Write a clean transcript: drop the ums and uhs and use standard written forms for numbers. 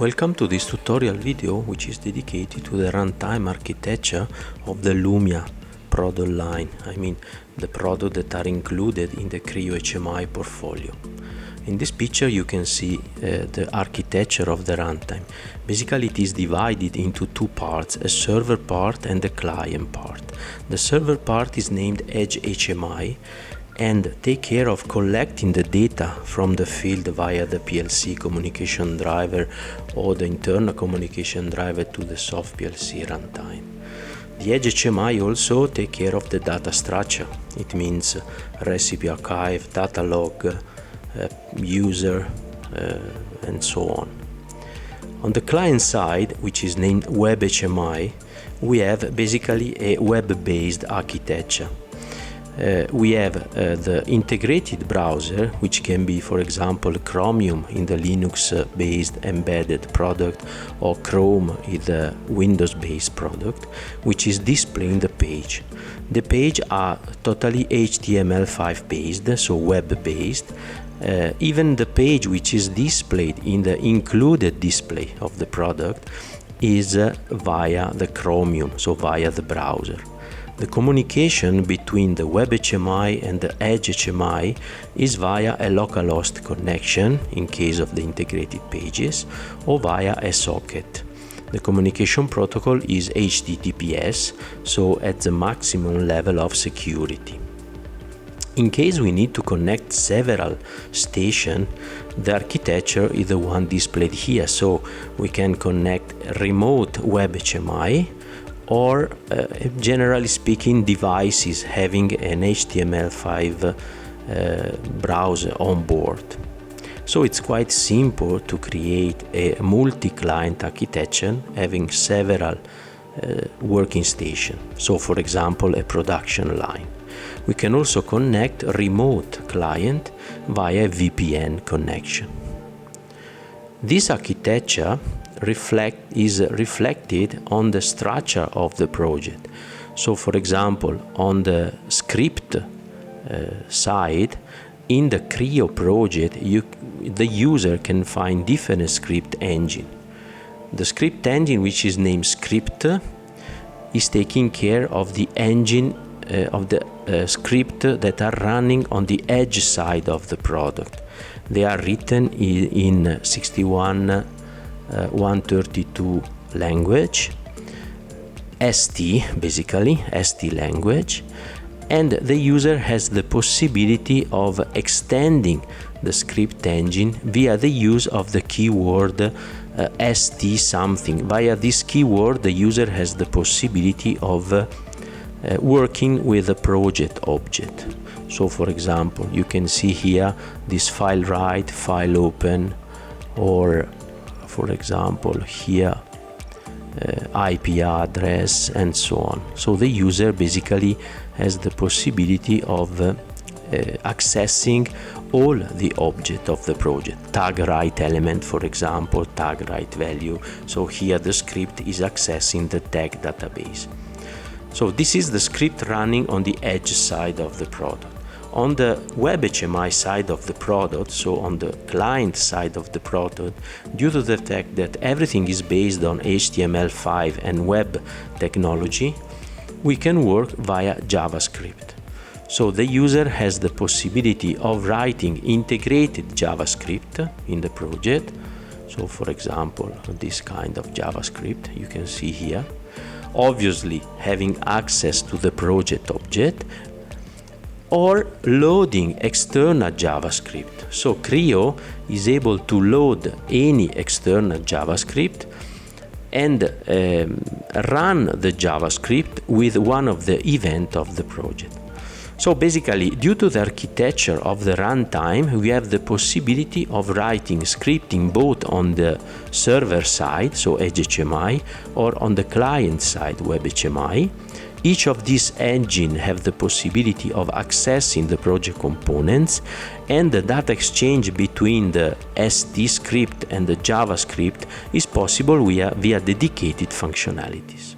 Welcome to this tutorial video, which is dedicated to the runtime architecture of the Lumia product line. The products that are included in the Creo HMI portfolio. In this picture you can see the architecture of the runtime. Basically it is divided into two parts, a server part and a client part. The server part is named Edge HMI and take care of collecting the data from the field via the PLC communication driver or the internal communication driver to the soft PLC runtime. The Edge HMI also take care of the data structure. It means recipe archive, data log, user, and so on. On the client side, which is named Web HMI, we have basically a web-based architecture. We have the integrated browser, which can be, for example, Chromium in the Linux-based embedded product or Chrome in the Windows-based product, which is displaying the page. The page are totally HTML5 based, so web-based. Even the page which is displayed in the included display of the product is via the Chromium, so via the browser. The communication between the Web HMI and the Edge HMI is via a localhost connection in case of the integrated pages or via a socket. The communication protocol is HTTPS, so at the maximum level of security. In case we need to connect several stations, the architecture is the one displayed here, so we can connect remote Web HMI or generally speaking devices having an HTML5 browser on board. So it's quite simple to create a multi-client architecture having several working stations. So for example, a production line. We can also connect remote client via VPN connection. This architecture is reflected on the structure of the project. So for example, on the script side, in the Creo project, the user can find different script engine. The script engine, which is named Script, is taking care of the engine of the script that are running on the edge side of the product. They are written in 132 language, ST basically, ST language, and the user has the possibility of extending the script engine via the use of the keyword ST something. Via this keyword the user has the possibility of working with a project object. So for example, you can see here this file write, file open, or for example here IP address and so on. So the user basically has the possibility of accessing all the object of the project. Tag write element, for example, tag write value. So here the script is accessing the tag database. So this is the script running on the edge side of the product. On the Web HMI side of the product, so on the client side of the product, due to the fact that everything is based on HTML5 and web technology, we can work via JavaScript. So the user has the possibility of writing integrated JavaScript in the project. So for example, this kind of JavaScript you can see here. Obviously having access to the project object, or loading external JavaScript. So Creo is able to load any external JavaScript and run the JavaScript with one of the events of the project. So basically, due to the architecture of the runtime, we have the possibility of writing scripting both on the server side, so Edge HMI, or on the client side, Web HMI. Each of these engines have the possibility of accessing the project components, and the data exchange between the ST script and the JavaScript is possible via dedicated functionalities.